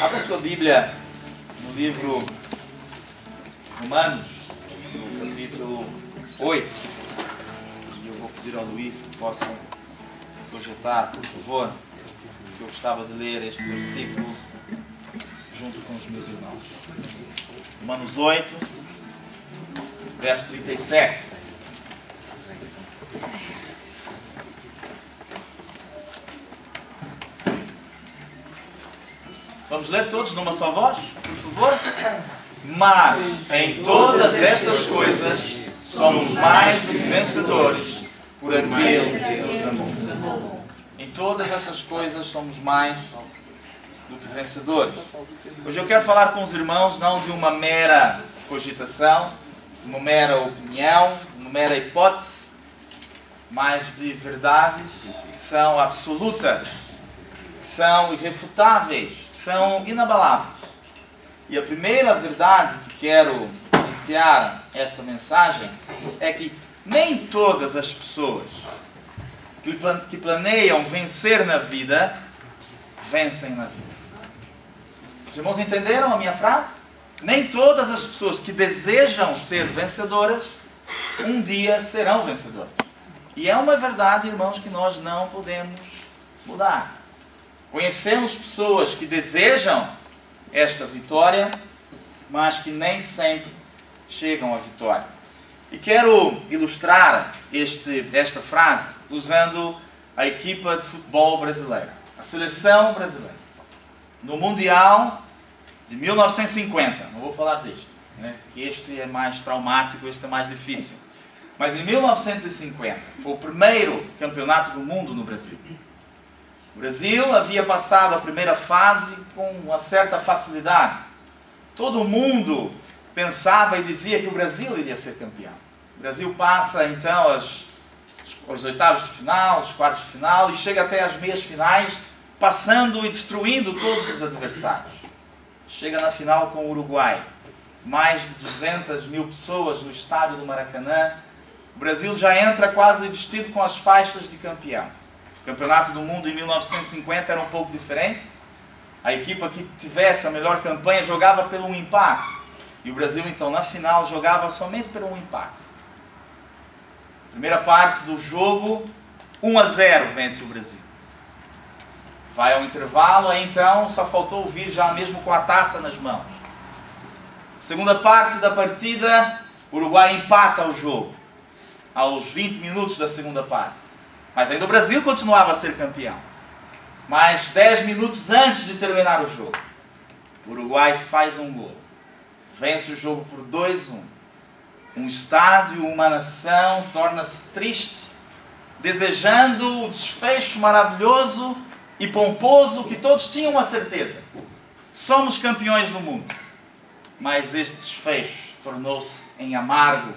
Abra sua Bíblia no livro Romanos, no capítulo 8. E eu vou pedir ao Luís que possa projetar, por favor, que eu gostava de ler este versículo junto com os meus irmãos. Romanos 8, verso 37. Vamos ler todos numa só voz, por favor? Mas em todas estas coisas somos mais do que vencedores por aquele que nos amou. Em todas essas coisas somos mais do que vencedores. Hoje eu quero falar com os irmãos não de uma mera cogitação, de uma mera opinião, de uma mera hipótese, mas de verdades que são absolutas, que são irrefutáveis, que são inabaláveis. E a primeira verdade que quero iniciar esta mensagem é que nem todas as pessoas que planeiam vencer na vida, vencem na vida. Os irmãos entenderam a minha frase? Nem todas as pessoas que desejam ser vencedoras, um dia serão vencedoras. E é uma verdade, irmãos, que nós não podemos mudar. Conhecemos pessoas que desejam esta vitória, mas que nem sempre chegam à vitória. E quero ilustrar esta frase usando a equipa de futebol brasileira, a seleção brasileira. No Mundial de 1950, não vou falar deste, né? Porque este é mais traumático, este é mais difícil. Mas em 1950, foi o primeiro campeonato do mundo no Brasil. O Brasil havia passado a primeira fase com uma certa facilidade. Todo mundo pensava e dizia que o Brasil iria ser campeão. O Brasil passa então as oitavas de final, os quartos de final e chega até as meias finais, passando e destruindo todos os adversários. Chega na final com o Uruguai. Mais de 200 mil pessoas no estádio do Maracanã. O Brasil já entra quase vestido com as faixas de campeão. O Campeonato do Mundo em 1950 era um pouco diferente. A equipa que tivesse a melhor campanha jogava pelo um empate. E o Brasil, então, na final, jogava somente pelo um empate. Primeira parte do jogo, 1-0 vence o Brasil. Vai ao intervalo, aí então só faltou vir já mesmo com a taça nas mãos. Segunda parte da partida, o Uruguai empata o jogo. Aos 20 minutos da segunda parte. Mas ainda o Brasil continuava a ser campeão. Mas 10 minutos antes de terminar o jogo, o Uruguai faz um gol. Vence o jogo por 2-1. Um estádio, uma nação torna-se triste, desejando o desfecho maravilhoso e pomposo que todos tinham a certeza. Somos campeões do mundo. Mas este desfecho tornou-se em amargo,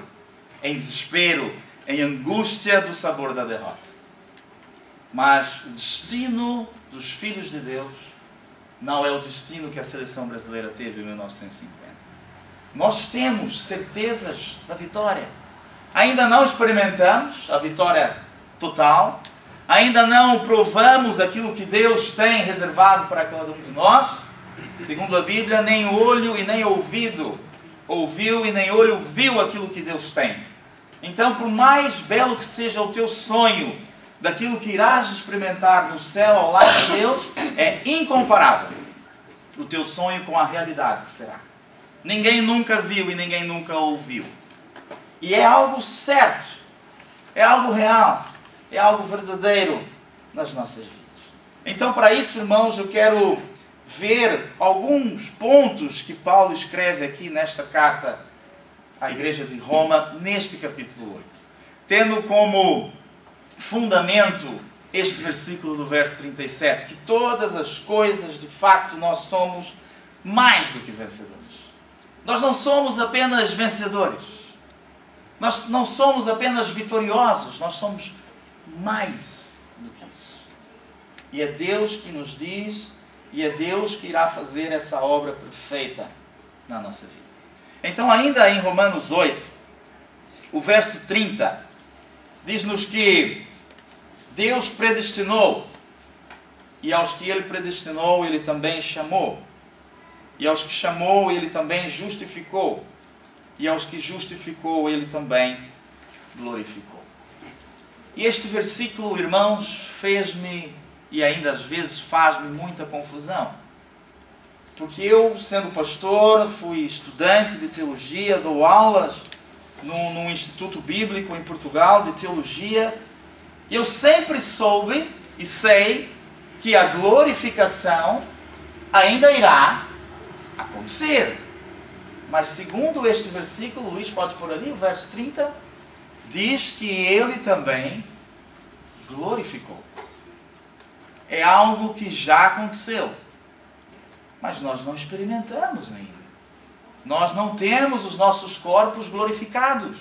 em desespero, em angústia do sabor da derrota. Mas o destino dos filhos de Deus não é o destino que a seleção brasileira teve em 1950. Nós temos certezas da vitória. Ainda não experimentamos a vitória total. Ainda não provamos aquilo que Deus tem reservado para cada um de nós. Segundo a Bíblia, nem olho e nem ouvido ouviu e nem olho viu aquilo que Deus tem. Então, por mais belo que seja o teu sonho, daquilo que irás experimentar no céu ao lado de Deus, é incomparável o teu sonho com a realidade que será. Ninguém nunca viu e ninguém nunca ouviu. E é algo certo, é algo real, é algo verdadeiro nas nossas vidas. Então, para isso, irmãos, eu quero ver alguns pontos que Paulo escreve aqui nesta carta à igreja de Roma, neste capítulo 8. Tendo como fundamento este versículo do verso 37, que todas as coisas, de facto, nós somos mais do que vencedores. Nós não somos apenas vencedores. Nós não somos apenas vitoriosos. Nós somos mais do que isso. E é Deus que nos diz, e é Deus que irá fazer essa obra perfeita na nossa vida. Então, ainda em Romanos 8, o verso 30, diz-nos que Deus predestinou, e aos que Ele predestinou, Ele também chamou. E aos que chamou, ele também justificou. E aos que justificou, ele também glorificou. E este versículo, irmãos, fez-me, e ainda às vezes faz-me, muita confusão. Porque eu, sendo pastor, fui estudante de teologia, dou aulas num instituto bíblico em Portugal de teologia, e eu sempre soube e sei que a glorificação ainda irá acontecer. Mas segundo este versículo, Luís pode pôr ali, o verso 30, diz que ele também glorificou. É algo que já aconteceu, mas nós não experimentamos ainda. Nós não temos os nossos corpos glorificados.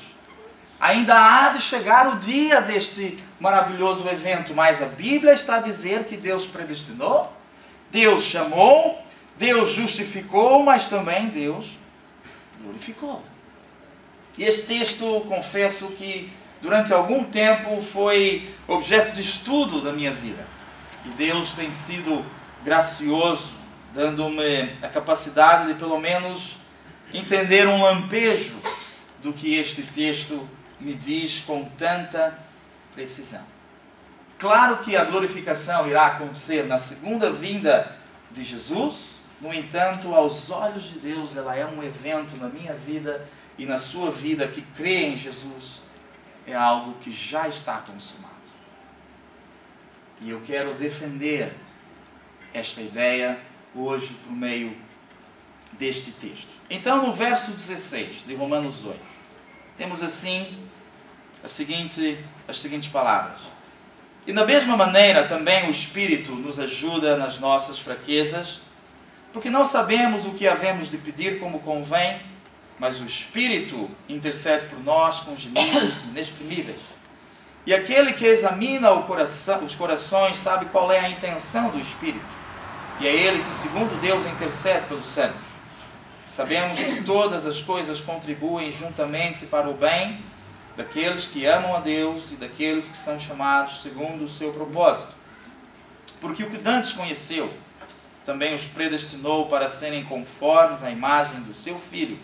Ainda há de chegar o dia deste maravilhoso evento, mas a Bíblia está a dizer que Deus predestinou, Deus chamou, Deus justificou, mas também Deus glorificou. E este texto, confesso que durante algum tempo foi objeto de estudo da minha vida. E Deus tem sido gracioso, dando-me a capacidade de pelo menos entender um lampejo do que este texto me diz com tanta precisão. Claro que a glorificação irá acontecer na segunda vinda de Jesus. No entanto, aos olhos de Deus, ela é um evento na minha vida e na sua vida que crê em Jesus. É algo que já está consumado. E eu quero defender esta ideia hoje por meio deste texto. Então, no verso 16 de Romanos 8, temos assim as seguintes palavras. E da mesma maneira também o Espírito nos ajuda nas nossas fraquezas, porque não sabemos o que havemos de pedir como convém, mas o Espírito intercede por nós com gemidos inexprimíveis. E aquele que examina os corações sabe qual é a intenção do Espírito. E é Ele que, segundo Deus, intercede pelos santos. Sabemos que todas as coisas contribuem juntamente para o bem daqueles que amam a Deus e daqueles que são chamados segundo o seu propósito. Porque o que dantes conheceu, também os predestinou para serem conformes à imagem do seu Filho,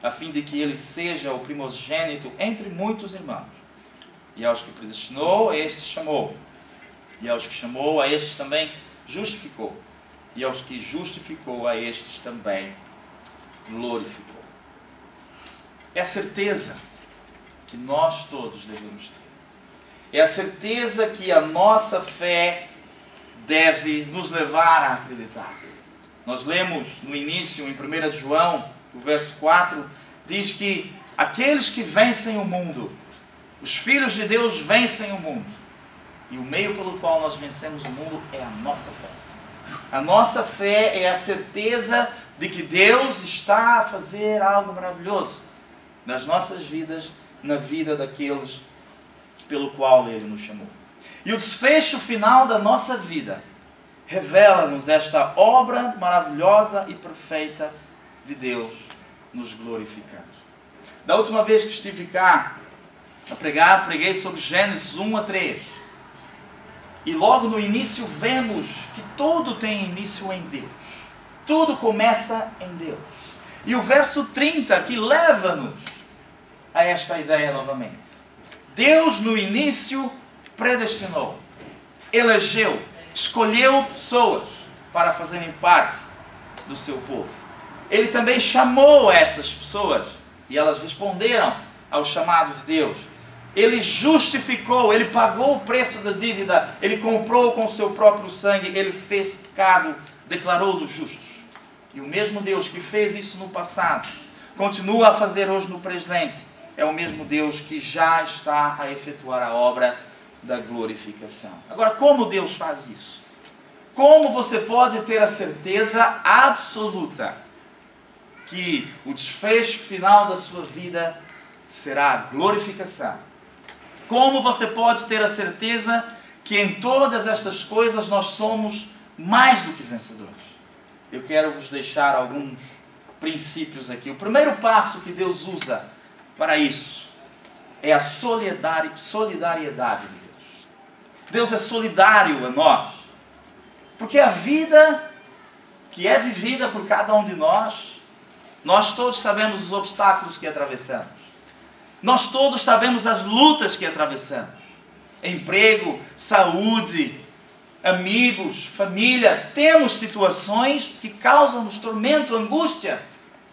a fim de que ele seja o primogênito entre muitos irmãos. E aos que predestinou, a estes chamou. E aos que chamou, a estes também justificou. E aos que justificou, a estes também glorificou. É a certeza que nós todos devemos ter. É a certeza que a nossa fé deve nos levar a acreditar. Nós lemos no início, em 1 João, o verso 4, diz que aqueles que vencem o mundo, os filhos de Deus vencem o mundo. E o meio pelo qual nós vencemos o mundo é a nossa fé. A nossa fé é a certeza de que Deus está a fazer algo maravilhoso nas nossas vidas, na vida daqueles pelo qual Ele nos chamou. E o desfecho final da nossa vida revela-nos esta obra maravilhosa e perfeita de Deus nos glorificando. Da última vez que estive cá a pregar, preguei sobre Gênesis 1 a 3. E logo no início vemos que tudo tem início em Deus. Tudo começa em Deus. E o verso 30 que leva-nos a esta ideia novamente. Deus no início predestinou, elegeu, escolheu pessoas para fazerem parte do seu povo. Ele também chamou essas pessoas e elas responderam ao chamado de Deus. Ele justificou, ele pagou o preço da dívida, ele comprou com seu próprio sangue, ele fez pecado, declarou-los justos. E o mesmo Deus que fez isso no passado, continua a fazer hoje no presente, é o mesmo Deus que já está a efetuar a obra da glorificação. Agora, como Deus faz isso? Como você pode ter a certeza absoluta que o desfecho final da sua vida será a glorificação? Como você pode ter a certeza que em todas estas coisas nós somos mais do que vencedores? Eu quero vos deixar alguns princípios aqui. O primeiro passo que Deus usa para isso é a solidariedade de Deus. Deus é solidário a nós, porque a vida que é vivida por cada um de nós, nós todos sabemos os obstáculos que atravessamos. Nós todos sabemos as lutas que atravessamos. Emprego, saúde, amigos, família. Temos situações que causam-nos tormento, angústia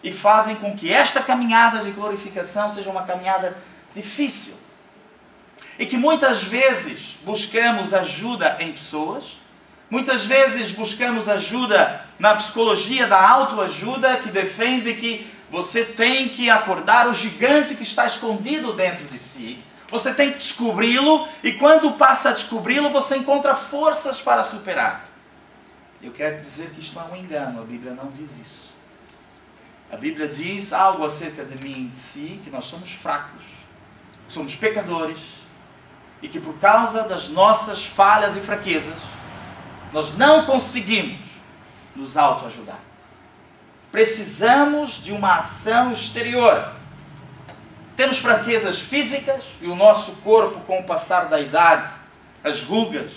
e fazem com que esta caminhada de glorificação seja uma caminhada difícil. E que muitas vezes buscamos ajuda em pessoas, muitas vezes buscamos ajuda na psicologia da autoajuda, que defende que você tem que acordar o gigante que está escondido dentro de si. Você tem que descobri-lo e quando passa a descobri-lo, você encontra forças para superar. Eu quero dizer que isto é um engano, a Bíblia não diz isso. A Bíblia diz algo acerca de mim e de si, que nós somos fracos, somos pecadores e que por causa das nossas falhas e fraquezas, nós não conseguimos nos autoajudar. Precisamos de uma ação exterior. Temos fraquezas físicas e o nosso corpo, com o passar da idade, as rugas,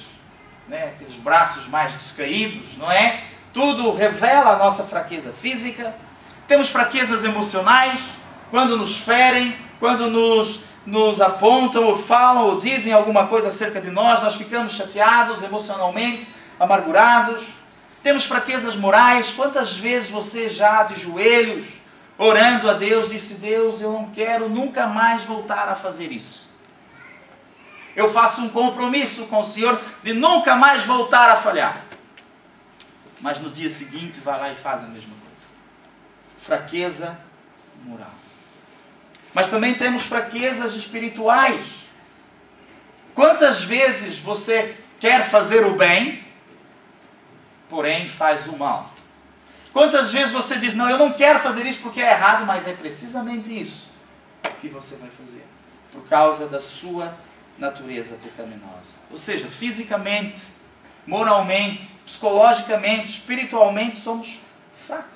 né, aqueles braços mais descaídos, não é? Tudo revela a nossa fraqueza física. Temos fraquezas emocionais, quando nos ferem, quando nos apontam ou falam ou dizem alguma coisa acerca de nós, nós ficamos chateados emocionalmente, amargurados. Temos fraquezas morais. Quantas vezes você já de joelhos, orando a Deus, disse: Deus, eu não quero nunca mais voltar a fazer isso. Eu faço um compromisso com o Senhor de nunca mais voltar a falhar. Mas no dia seguinte vai lá e faz a mesma coisa. Fraqueza moral. Mas também temos fraquezas espirituais. Quantas vezes você quer fazer o bem, porém faz o mal? Quantas vezes você diz: não, eu não quero fazer isso porque é errado, mas é precisamente isso que você vai fazer, por causa da sua natureza pecaminosa. Ou seja, fisicamente, moralmente, psicologicamente, espiritualmente, somos fracos.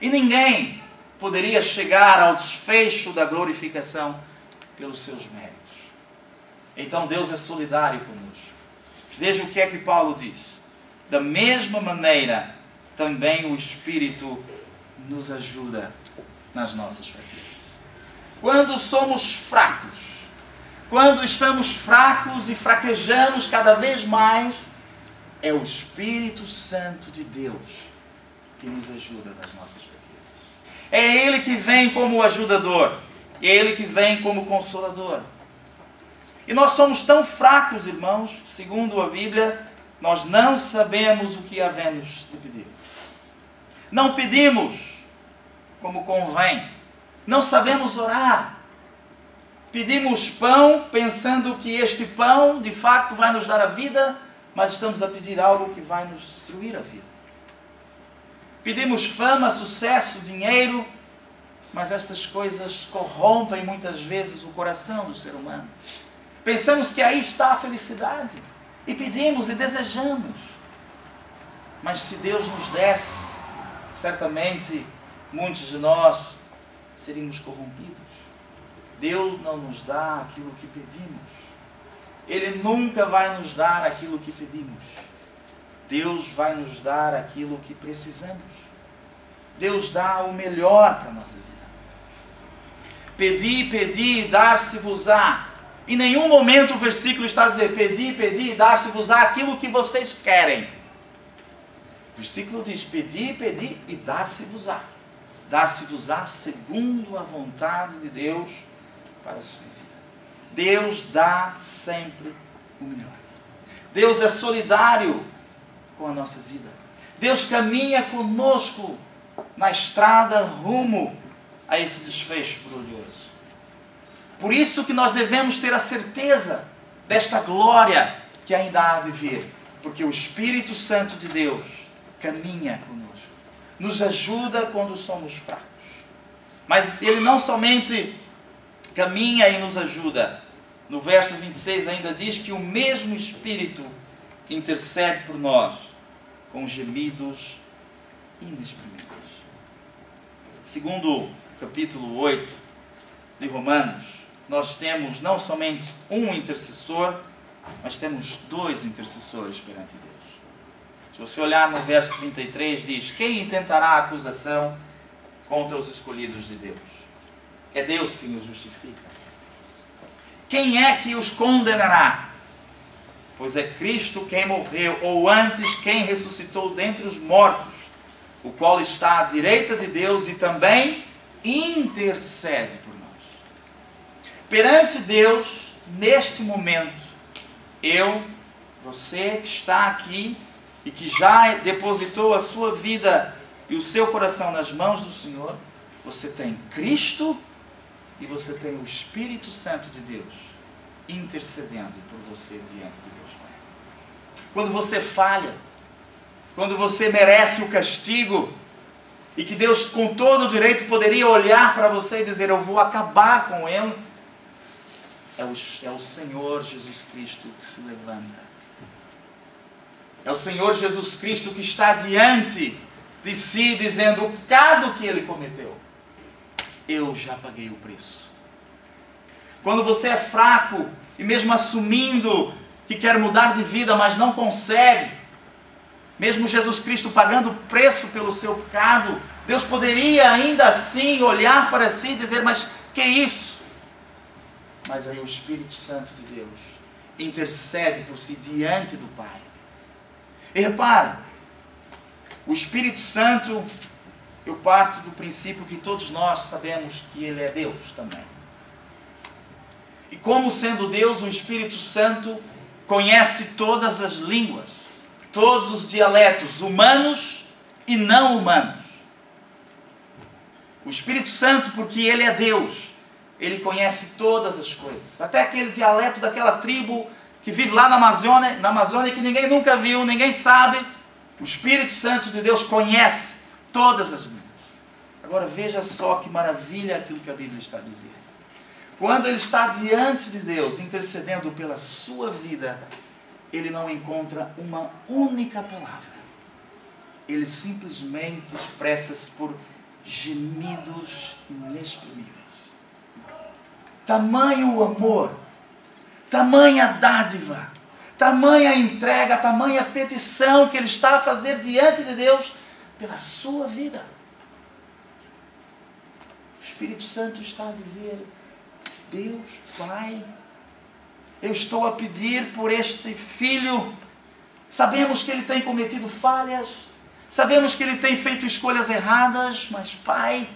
E ninguém poderia chegar ao desfecho da glorificação pelos seus méritos. Então Deus é solidário conosco. Veja o que é que Paulo diz. Da mesma maneira, também o Espírito nos ajuda nas nossas fraquezas. Quando somos fracos, quando estamos fracos e fraquejamos cada vez mais, é o Espírito Santo de Deus que nos ajuda nas nossas fraquezas. É Ele que vem como ajudador, é Ele que vem como consolador. E nós somos tão fracos, irmãos, segundo a Bíblia, nós não sabemos o que havemos de pedir. Não pedimos como convém. Não sabemos orar. Pedimos pão pensando que este pão de facto vai nos dar a vida, mas estamos a pedir algo que vai nos destruir a vida. Pedimos fama, sucesso, dinheiro, mas essas coisas corrompem muitas vezes o coração do ser humano. Pensamos que aí está a felicidade e pedimos e desejamos. Mas se Deus nos desse, certamente muitos de nós seríamos corrompidos. Deus não nos dá aquilo que pedimos. Ele nunca vai nos dar aquilo que pedimos. Deus vai nos dar aquilo que precisamos. Deus dá o melhor para a nossa vida. Pedi, pedi e dar-se-vos-á. Em nenhum momento o versículo está a dizer: pedi, pedi e dar-se-vos-á aquilo que vocês querem. O versículo diz: pedi, pedi e dar-se-vos-á. Dar-se-vos-á segundo a vontade de Deus para a sua vida. Deus dá sempre o melhor. Deus é solidário com a nossa vida. Deus caminha conosco na estrada rumo a esse desfecho glorioso. Por isso que nós devemos ter a certeza desta glória que ainda há de vir, porque o Espírito Santo de Deus caminha conosco, nos ajuda quando somos fracos. Mas Ele não somente caminha e nos ajuda. No verso 26 ainda diz que o mesmo Espírito intercede por nós com gemidos inexprimíveis. Segundo o capítulo 8 de Romanos, nós temos não somente um intercessor, mas temos dois intercessores perante Deus. Se você olhar no verso 33, diz: quem intentará acusação contra os escolhidos de Deus? É Deus quem os justifica. Quem é que os condenará? Pois é Cristo quem morreu, ou antes quem ressuscitou dentre os mortos, o qual está à direita de Deus e também intercede por nós. Perante Deus, neste momento, você que está aqui e que já depositou a sua vida e o seu coração nas mãos do Senhor, você tem Cristo e você tem o Espírito Santo de Deus intercedendo por você diante de Deus Pai. Quando você falha, quando você merece o castigo, e que Deus com todo o direito poderia olhar para você e dizer: eu vou acabar com ele, é o Senhor Jesus Cristo que se levanta. É o Senhor Jesus Cristo que está diante de si, dizendo: o pecado que ele cometeu, eu já paguei o preço. Quando você é fraco, e mesmo assumindo que quer mudar de vida, mas não consegue, mesmo Jesus Cristo pagando o preço pelo seu pecado, Deus poderia ainda assim olhar para si e dizer: mas que isso? Mas aí o Espírito Santo de Deus intercede por si diante do Pai. E repara, o Espírito Santo, eu parto do princípio que todos nós sabemos que Ele é Deus também. E como sendo Deus, o Espírito Santo conhece todas as línguas, todos os dialetos, humanos e não humanos. O Espírito Santo, porque Ele é Deus, Ele conhece todas as coisas. Até aquele dialeto daquela tribo que vive lá na Amazônia, que ninguém nunca viu, ninguém sabe. O Espírito Santo de Deus conhece todas as línguas. Agora veja só que maravilha aquilo que a Bíblia está dizendo. Quando ele está diante de Deus, intercedendo pela sua vida, ele não encontra uma única palavra. Ele simplesmente expressa-se por gemidos inexprimíveis. Tamanho o amor, tamanha dádiva, tamanha entrega, tamanha petição que ele está a fazer diante de Deus pela sua vida. O Espírito Santo está a dizer: Deus, Pai, eu estou a pedir por este filho. Sabemos que ele tem cometido falhas, sabemos que ele tem feito escolhas erradas, mas Pai,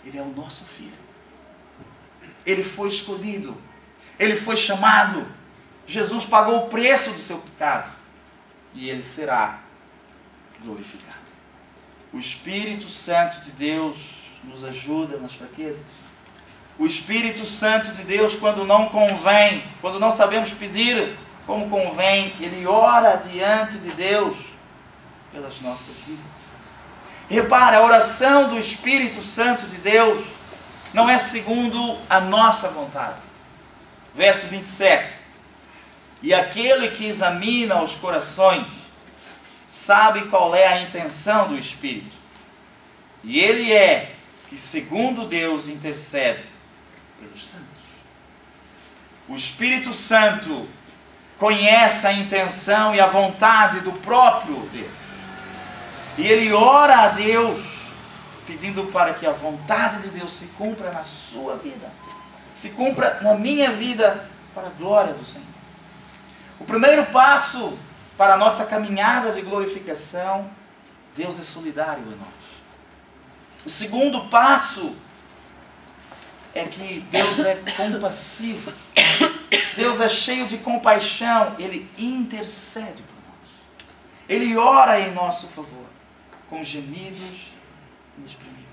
ele é o nosso filho. Ele foi escolhido, ele foi chamado. Jesus pagou o preço do seu pecado e ele será glorificado. O Espírito Santo de Deus nos ajuda nas fraquezas. O Espírito Santo de Deus, quando não convém, quando não sabemos pedir como convém, ele ora diante de Deus pelas nossas vidas. Repara, a oração do Espírito Santo de Deus não é segundo a nossa vontade. Verso 27. E aquele que examina os corações sabe qual é a intenção do Espírito. E ele é que, segundo Deus, intercede pelos santos. O Espírito Santo conhece a intenção e a vontade do próprio Deus. E ele ora a Deus, pedindo para que a vontade de Deus se cumpra na sua vida, se cumpra na minha vida, para a glória do Senhor. O primeiro passo para a nossa caminhada de glorificação: Deus é solidário a nós. O segundo passo é que Deus é compassivo. Deus é cheio de compaixão. Ele intercede por nós. Ele ora em nosso favor, com gemidos inexprimíveis.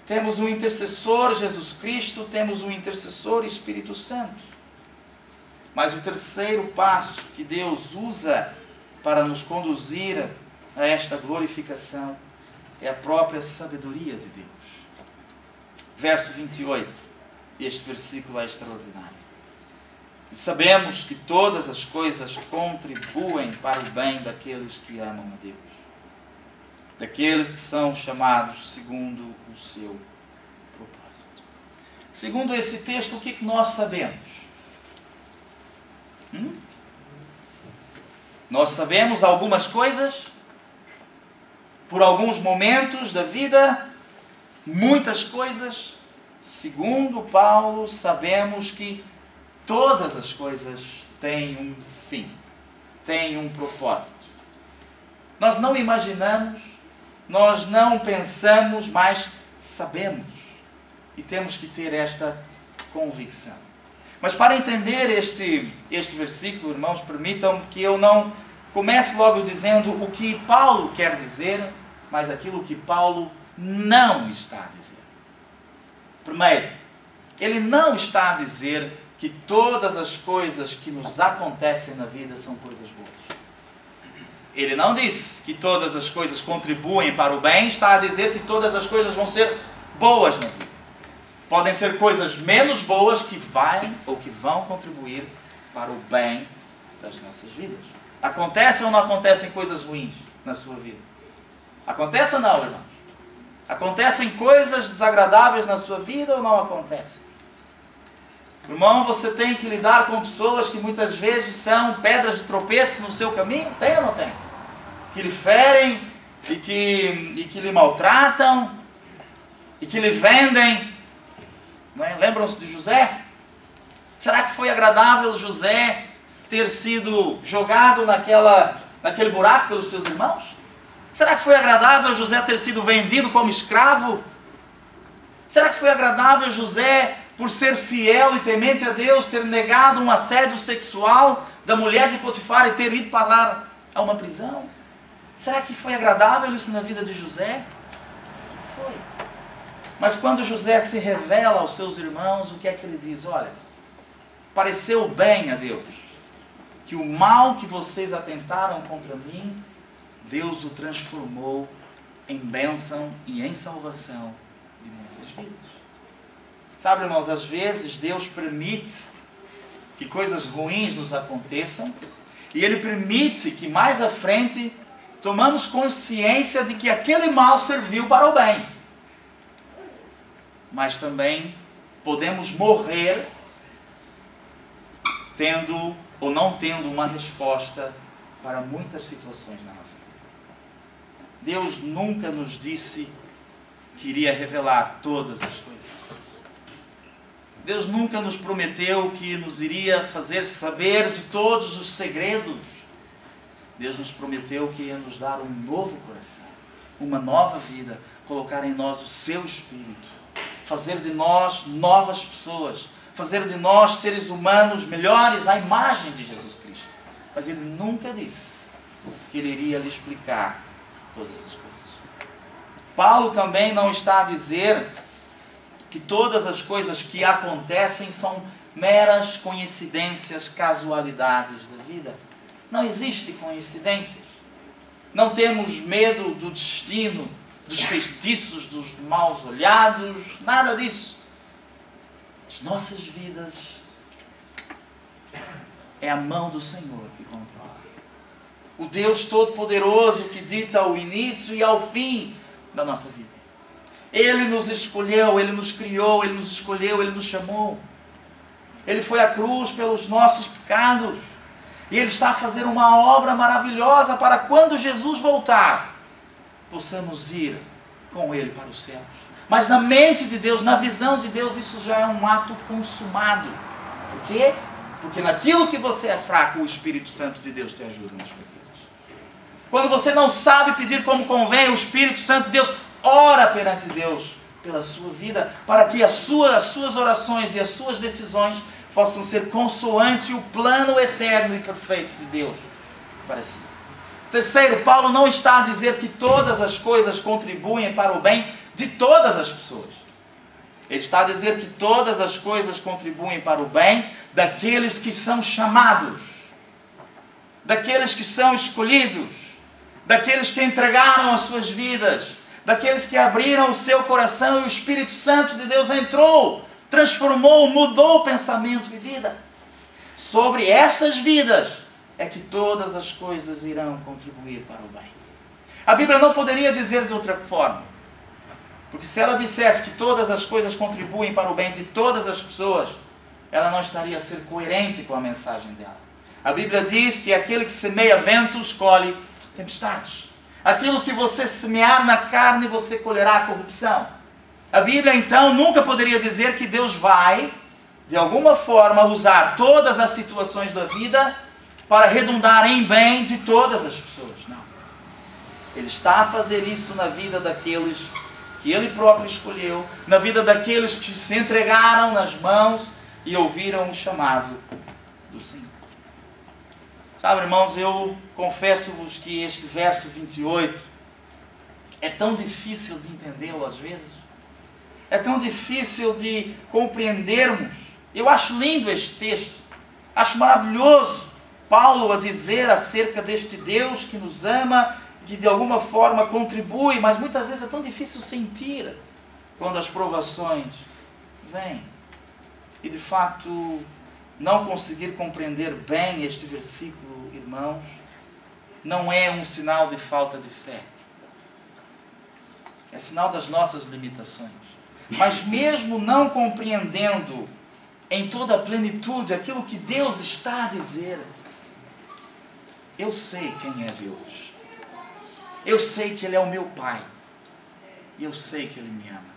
Temos um intercessor, Jesus Cristo, temos um intercessor, Espírito Santo. Mas o terceiro passo que Deus usa para nos conduzir a esta glorificação é a própria sabedoria de Deus. Verso 28, este versículo é extraordinário. E sabemos que todas as coisas contribuem para o bem daqueles que amam a Deus, daqueles que são chamados segundo o seu propósito. Segundo esse texto, o que nós sabemos? Nós sabemos algumas coisas, por alguns momentos da vida, muitas coisas. Segundo Paulo, sabemos que todas as coisas têm um fim, têm um propósito. Nós não imaginamos, nós não pensamos, mas sabemos. E temos que ter esta convicção. Mas para entender este versículo, irmãos, permitam que eu não comece logo dizendo o que Paulo quer dizer, mas aquilo que Paulo não está a dizer. Primeiro, ele não está a dizer que todas as coisas que nos acontecem na vida são coisas boas. Ele não diz que todas as coisas contribuem para o bem, está a dizer que todas as coisas vão ser boas na vida. Podem ser coisas menos boas que vão contribuir para o bem das nossas vidas. Acontecem ou não acontecem coisas ruins na sua vida? Acontece ou não, irmãos? Acontecem coisas desagradáveis na sua vida ou não acontecem? Irmão, você tem que lidar com pessoas que muitas vezes são pedras de tropeço no seu caminho? Tem ou não tem? Que lhe ferem e que lhe maltratam e que lhe vendem. Não é? Lembram-se de José? Será que foi agradável José ter sido jogado naquele buraco pelos seus irmãos? Será que foi agradável José ter sido vendido como escravo? Será que foi agradável José, por ser fiel e temente a Deus, ter negado um assédio sexual da mulher de Potifar e ter ido parar a uma prisão? Será que foi agradável isso na vida de José? Foi. Mas quando José se revela aos seus irmãos, o que é que ele diz? Olha, pareceu bem a Deus que o mal que vocês atentaram contra mim, Deus o transformou em bênção e em salvação de muitas vidas. Sabe, irmãos, às vezes Deus permite que coisas ruins nos aconteçam e Ele permite que mais à frente tomamos consciência de que aquele mal serviu para o bem. Mas também podemos morrer tendo ou não tendo uma resposta para muitas situações na nossa vida. Deus nunca nos disse que iria revelar todas as coisas. Deus nunca nos prometeu que nos iria fazer saber de todos os segredos. Deus nos prometeu que ia nos dar um novo coração, uma nova vida, colocar em nós o seu Espírito, fazer de nós novas pessoas, fazer de nós seres humanos melhores à imagem de Jesus Cristo. Mas Ele nunca disse que Ele iria lhe explicar todas as coisas. Paulo também não está a dizer que todas as coisas que acontecem são meras coincidências, casualidades da vida. Não existe coincidências. Não temos medo do destino, dos feitiços, dos maus olhados, nada disso. As nossas vidas é a mão do Senhor que controla. O Deus Todo-Poderoso que dita o início e ao fim da nossa vida. Ele nos escolheu, Ele nos criou, Ele nos escolheu, Ele nos chamou. Ele foi à cruz pelos nossos pecados. E Ele está a fazer uma obra maravilhosa para quando Jesus voltar, possamos ir com Ele para os céus. Mas na mente de Deus, na visão de Deus, isso já é um ato consumado. Por quê? Porque naquilo que você é fraco, o Espírito Santo de Deus te ajuda nas suas vidas. Quando você não sabe pedir como convém, o Espírito Santo de Deus ora perante Deus pela sua vida, para que as suas orações e as suas decisões possam ser consoante o plano eterno e perfeito de Deus para si. Terceiro, Paulo não está a dizer que todas as coisas contribuem para o bem de todas as pessoas. Ele está a dizer que todas as coisas contribuem para o bem daqueles que são chamados, daqueles que são escolhidos, daqueles que entregaram as suas vidas, daqueles que abriram o seu coração e o Espírito Santo de Deus entrou, transformou, mudou o pensamento e vida. Sobre essas vidas é que todas as coisas irão contribuir para o bem. A Bíblia não poderia dizer de outra forma. Porque se ela dissesse que todas as coisas contribuem para o bem de todas as pessoas, ela não estaria a ser coerente com a mensagem dela. A Bíblia diz que aquele que semeia ventos, colhe tempestades. Aquilo que você semear na carne, você colherá a corrupção. A Bíblia, então, nunca poderia dizer que Deus vai, de alguma forma, usar todas as situações da vida para redundar em bem de todas as pessoas. Não. Ele está a fazer isso na vida daqueles que Ele próprio escolheu, na vida daqueles que se entregaram nas mãos e ouviram o chamado do Senhor. Sabe, irmãos, eu confesso-vos que este verso 28 é tão difícil de entendê-lo às vezes. É tão difícil de compreendermos. Eu acho lindo este texto. Acho maravilhoso Paulo a dizer acerca deste Deus que nos ama, que de alguma forma contribui, mas muitas vezes é tão difícil sentir quando as provações vêm. E de fato, não conseguir compreender bem este versículo, irmãos, não é um sinal de falta de fé. É sinal das nossas limitações. Mas mesmo não compreendendo em toda a plenitude aquilo que Deus está a dizer, eu sei quem é Deus. Eu sei que Ele é o meu Pai. E eu sei que Ele me ama.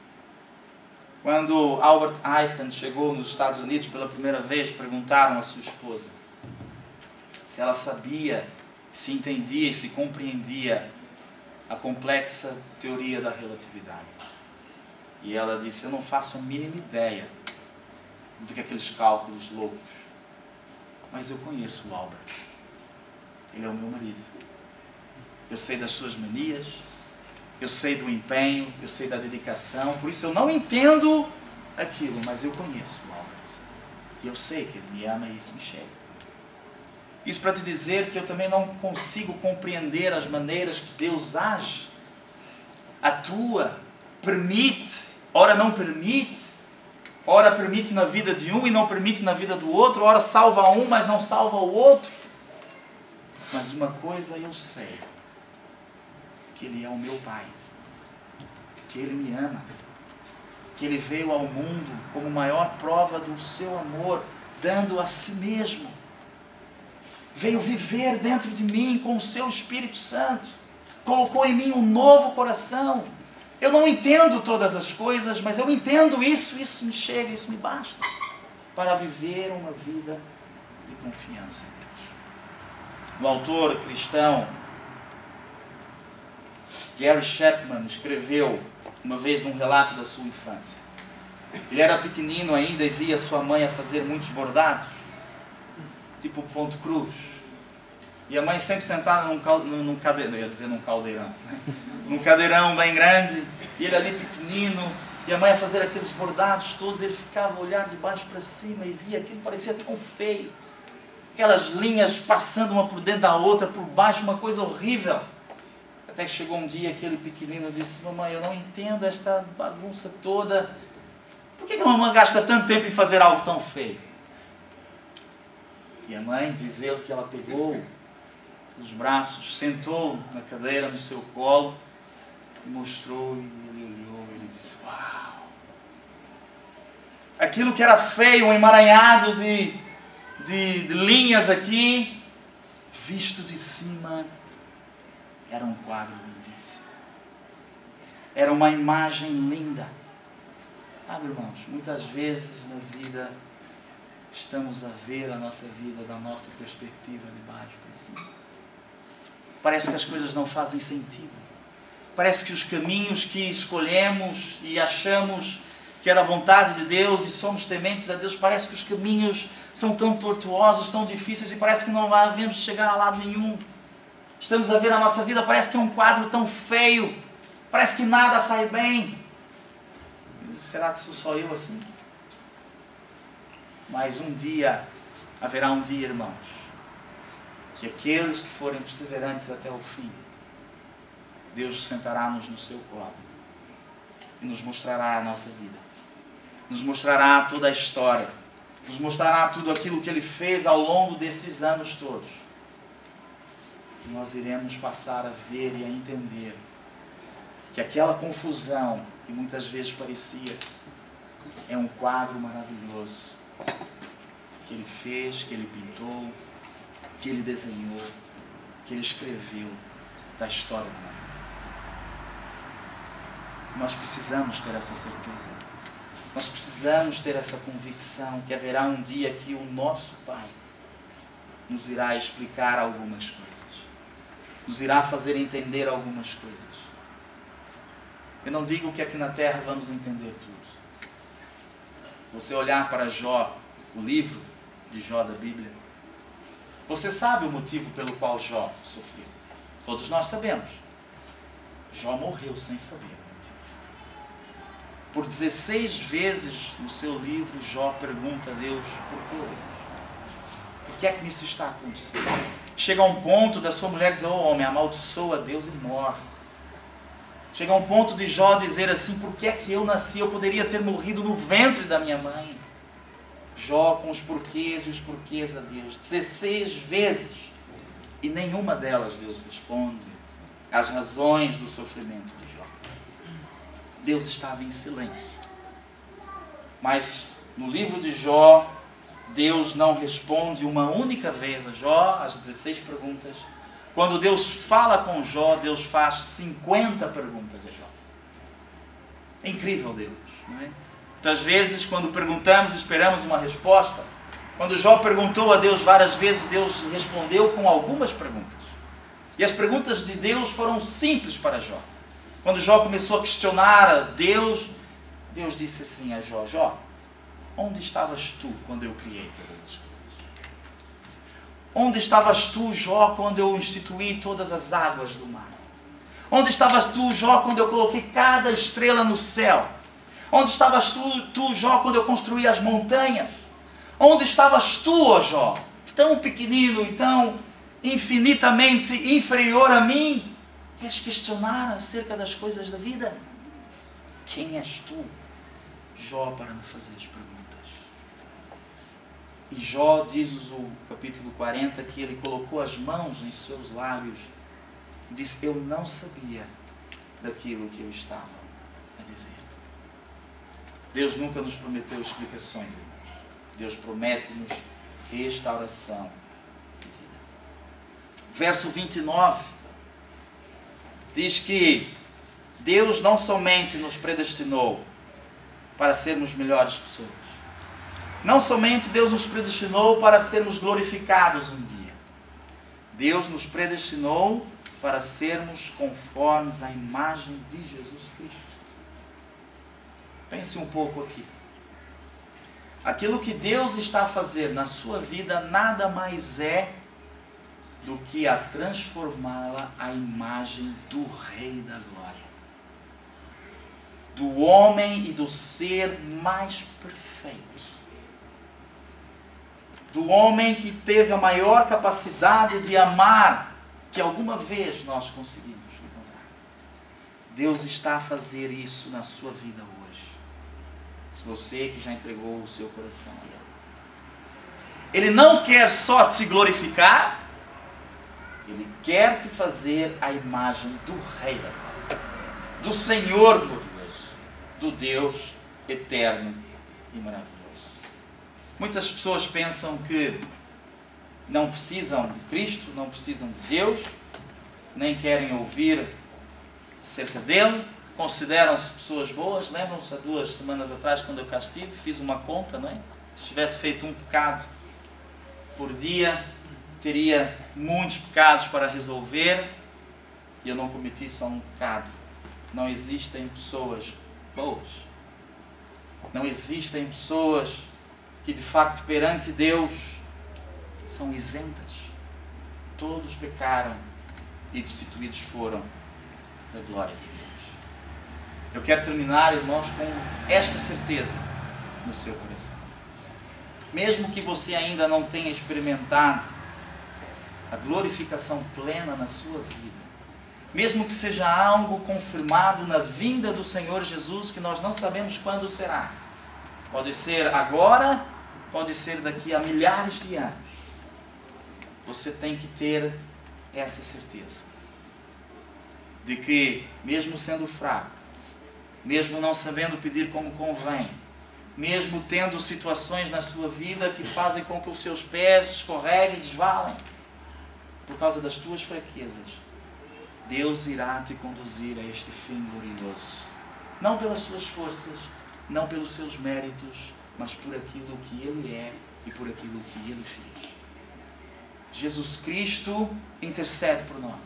Quando Albert Einstein chegou nos Estados Unidos pela primeira vez, perguntaram à sua esposa se ela sabia, se entendia e se compreendia a complexa teoria da relatividade. E ela disse: eu não faço a mínima ideia de que aqueles cálculos loucos, mas eu conheço o Albert. Ele é o meu marido. Eu sei das suas manias, eu sei do empenho, eu sei da dedicação, por isso eu não entendo aquilo, mas eu conheço o Albert. E eu sei que ele me ama e isso me chega. Isso para te dizer que eu também não consigo compreender as maneiras que Deus age, atua, permite, ora não permite, ora permite na vida de um e não permite na vida do outro, ora salva um, mas não salva o outro. Mas uma coisa eu sei, que Ele é o meu Pai, que Ele me ama, que Ele veio ao mundo como maior prova do seu amor, dando a si mesmo. Veio viver dentro de mim com o seu Espírito Santo, colocou em mim um novo coração. Eu não entendo todas as coisas, mas eu entendo isso, isso me chega, isso me basta para viver uma vida de confiança em Deus. O autor cristão Gary Chapman escreveu uma vez num relato da sua infância. Ele era pequenino ainda e via sua mãe a fazer muitos bordados, tipo ponto cruz. E a mãe sempre sentada num cadeirão, eu ia dizer num caldeirão, né? Num cadeirão bem grande, e ele ali pequenino, e a mãe a fazer aqueles bordados todos, ele ficava a olhar de baixo para cima e via aquilo, parecia tão feio. Aquelas linhas passando uma por dentro da outra, por baixo, uma coisa horrível. Até que chegou um dia que ele pequenino disse: mamãe, eu não entendo esta bagunça toda. Por que a mamãe gasta tanto tempo em fazer algo tão feio? E a mãe, diz ele, que ela pegou os braços, sentou na cadeira, no seu colo, e mostrou, e ele olhou, e ele disse: uau! Aquilo que era feio, um emaranhado de linhas aqui, visto de cima, era um quadro lindíssimo. Era uma imagem linda. Sabe, irmãos, muitas vezes na vida estamos a ver a nossa vida da nossa perspectiva de baixo para cima. Parece que as coisas não fazem sentido. Parece que os caminhos que escolhemos e achamos que era a vontade de Deus e somos tementes a Deus, parece que os caminhos são tão tortuosos, tão difíceis, e parece que não havemos chegar a lado nenhum. Estamos a ver a nossa vida, parece que é um quadro tão feio, parece que nada sai bem. Será que sou só eu assim? Mas um dia, haverá um dia, irmãos, que aqueles que forem perseverantes até o fim, Deus sentará-nos no seu colo e nos mostrará a nossa vida, nos mostrará toda a história, nos mostrará tudo aquilo que Ele fez ao longo desses anos todos. E nós iremos passar a ver e a entender que aquela confusão que muitas vezes parecia é um quadro maravilhoso que Ele fez, que Ele pintou, que Ele desenhou, que Ele escreveu da história da nossa vida. Nós precisamos ter essa certeza. Nós precisamos ter essa convicção que haverá um dia que o nosso Pai nos irá explicar algumas coisas, nos irá fazer entender algumas coisas. Eu não digo que aqui na terra vamos entender tudo. Se você olhar para Jó, o livro de Jó da Bíblia, você sabe o motivo pelo qual Jó sofreu. Todos nós sabemos. Jó morreu sem saber o motivo. Por 16 vezes no seu livro, Jó pergunta a Deus: por que Deus? Por que é que isso está acontecendo? Chega a um ponto da sua mulher dizer: oh homem, amaldiçoa Deus e morre. Chega a um ponto de Jó dizer assim: por que é que eu nasci? Eu poderia ter morrido no ventre da minha mãe. Jó com os porquês e os porquês a Deus. 16 vezes. E nenhuma delas Deus responde às razões do sofrimento de Jó. Deus estava em silêncio. Mas no livro de Jó, Deus não responde uma única vez a Jó, as 16 perguntas. Quando Deus fala com Jó, Deus faz 50 perguntas a Jó. É incrível Deus, não é? Muitas vezes, quando perguntamos, esperamos uma resposta. Quando Jó perguntou a Deus várias vezes, Deus respondeu com algumas perguntas. E as perguntas de Deus foram simples para Jó. Quando Jó começou a questionar a Deus, Deus disse assim a Jó: Jó, onde estavas tu quando eu criei todas as coisas? Onde estavas tu, Jó, quando eu instituí todas as águas do mar? Onde estavas tu, Jó, quando eu coloquei cada estrela no céu? Onde estavas tu, Jó, quando eu construí as montanhas? Onde estavas tu, ó Jó, tão pequenino e tão infinitamente inferior a mim? Queres questionar acerca das coisas da vida? Quem és tu, Jó, para me fazer as perguntas? E Jó, diz o capítulo 40, que ele colocou as mãos em seus lábios e disse: eu não sabia daquilo que eu estava a dizer. Deus nunca nos prometeu explicações, irmãos. Deus promete-nos restauração de vida. Verso 29 diz que Deus não somente nos predestinou para sermos melhores pessoas. Não somente Deus nos predestinou para sermos glorificados um dia. Deus nos predestinou para sermos conformes à imagem de Jesus Cristo. Pense um pouco aqui. Aquilo que Deus está a fazer na sua vida nada mais é do que a transformá-la à imagem do Rei da Glória. Do homem e do ser mais perfeito. Do homem que teve a maior capacidade de amar que alguma vez nós conseguimos encontrar. Deus está a fazer isso na sua vida hoje. Se você que já entregou o seu coração a Ele. Ele não quer só te glorificar, Ele quer te fazer a imagem do Rei da Glória, do Senhor glorioso, do Deus eterno e maravilhoso. Muitas pessoas pensam que não precisam de Cristo, não precisam de Deus, nem querem ouvir acerca dele, consideram-se pessoas boas. Lembram-se, há 2 semanas atrás, quando eu cá estive, fiz uma conta, não é? Se tivesse feito um pecado por dia, teria muitos pecados para resolver, e eu não cometi só um pecado. Não existem pessoas boas. Não existem pessoas que de facto perante Deus são isentas. Todos pecaram e destituídos foram da glória de Deus. Eu quero terminar, irmãos, com esta certeza no seu coração. Mesmo que você ainda não tenha experimentado a glorificação plena na sua vida, mesmo que seja algo confirmado na vinda do Senhor Jesus, que nós não sabemos quando será. Pode ser agora, pode ser daqui a milhares de anos. Você tem que ter essa certeza de que, mesmo sendo fraco, mesmo não sabendo pedir como convém, mesmo tendo situações na sua vida que fazem com que os seus pés escorreguem e desvalem, por causa das tuas fraquezas, Deus irá te conduzir a este fim glorioso. Não pelas suas forças, não pelos seus méritos, mas por aquilo que Ele é e por aquilo que Ele fez. Jesus Cristo intercede por nós.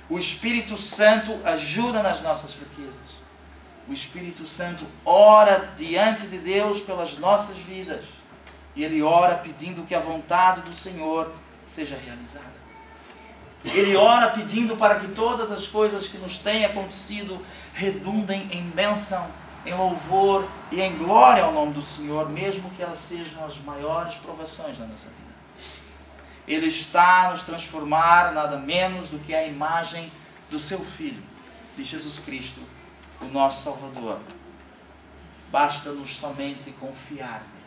O Espírito Santo ajuda nas nossas fraquezas. O Espírito Santo ora diante de Deus pelas nossas vidas. E Ele ora pedindo que a vontade do Senhor seja realizada. Ele ora pedindo para que todas as coisas que nos têm acontecido redundem em bênção, em louvor e em glória ao nome do Senhor, mesmo que elas sejam as maiores provações da nossa vida. Ele está a nos transformar nada menos do que a imagem do seu Filho, de Jesus Cristo, o nosso Salvador. Basta-nos somente confiar nele.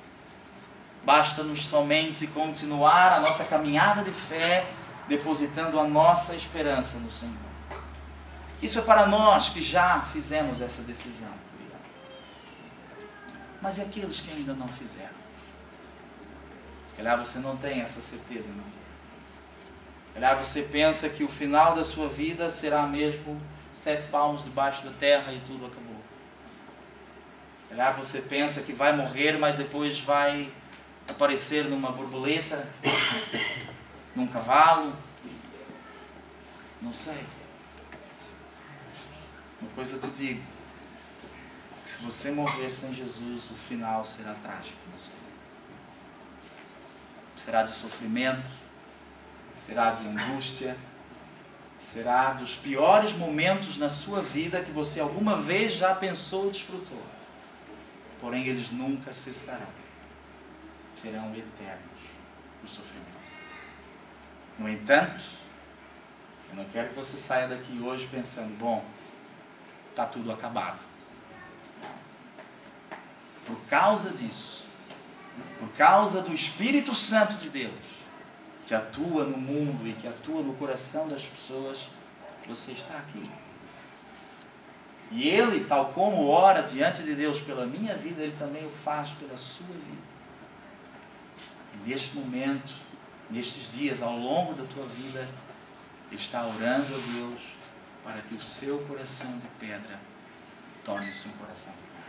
Basta-nos somente continuar a nossa caminhada de fé, depositando a nossa esperança no Senhor. Isso é para nós que já fizemos essa decisão. Mas e aqueles que ainda não fizeram? Se calhar você não tem essa certeza na vida. Se calhar você pensa que o final da sua vida será mesmo 7 palmos debaixo da terra e tudo acabou. Se calhar você pensa que vai morrer, mas depois vai aparecer numa borboleta, num cavalo, não sei. Uma coisa eu te digo, que se você morrer sem Jesus, o final será trágico na sua vida. Será de sofrimento, será de angústia, será dos piores momentos na sua vida que você alguma vez já pensou e desfrutou. Porém, eles nunca cessarão. Serão eternos o sofrimento. No entanto, eu não quero que você saia daqui hoje pensando, bom, está tudo acabado. Por causa disso, por causa do Espírito Santo de Deus, que atua no mundo e que atua no coração das pessoas, você está aqui. E Ele, tal como ora diante de Deus pela minha vida, Ele também o faz pela sua vida. E neste momento, nestes dias, ao longo da tua vida, Ele está orando a Deus para que o seu coração de pedra torne-se um coração de carne.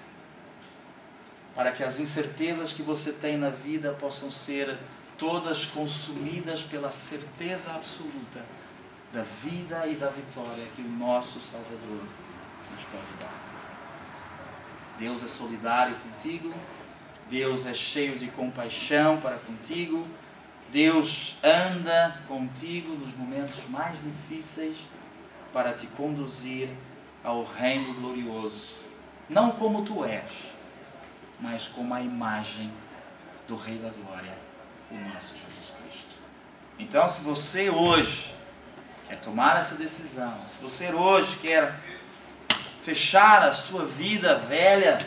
Para que as incertezas que você tem na vida possam ser todas consumidas pela certeza absoluta da vida e da vitória que o nosso Salvador nos pode dar. Deus é solidário contigo, Deus é cheio de compaixão para contigo, Deus anda contigo nos momentos mais difíceis para te conduzir ao reino glorioso, não como tu és, mas como a imagem do Rei da Glória, o nosso Jesus Cristo. Então, se você hoje quer tomar essa decisão, se você hoje quer fechar a sua vida velha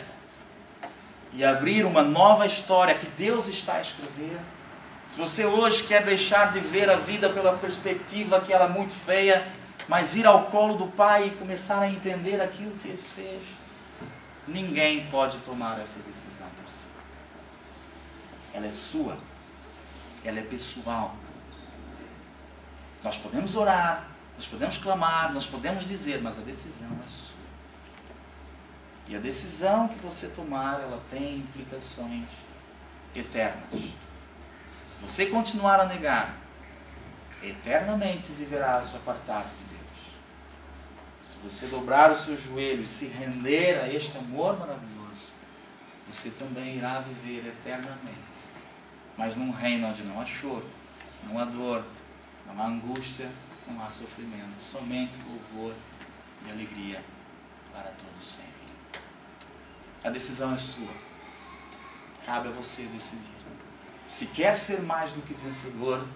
e abrir uma nova história que Deus está a escrever, se você hoje quer deixar de ver a vida pela perspectiva que ela é muito feia, mas ir ao colo do Pai e começar a entender aquilo que Ele fez, ninguém pode tomar essa decisão por si. Ela é sua, ela é pessoal. Nós podemos orar, nós podemos clamar, nós podemos dizer, mas a decisão é sua. E a decisão que você tomar, ela tem implicações eternas. Se você continuar a negar, eternamente viverás apartado de Deus. Se você dobrar o seu joelho e se render a este amor maravilhoso, você também irá viver eternamente. Mas num reino onde não há choro, não há dor, não há angústia, não há sofrimento. Somente louvor e alegria para todos sempre. A decisão é sua. Cabe a você decidir. Se quer ser mais do que vencedor,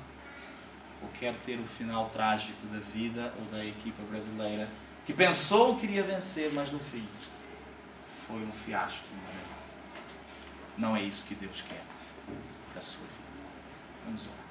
ou quer ter o final trágico da vida ou da equipa brasileira, que pensou que iria vencer, mas no fim foi um fiasco. Não é isso que Deus quer para a sua vida. Vamos orar.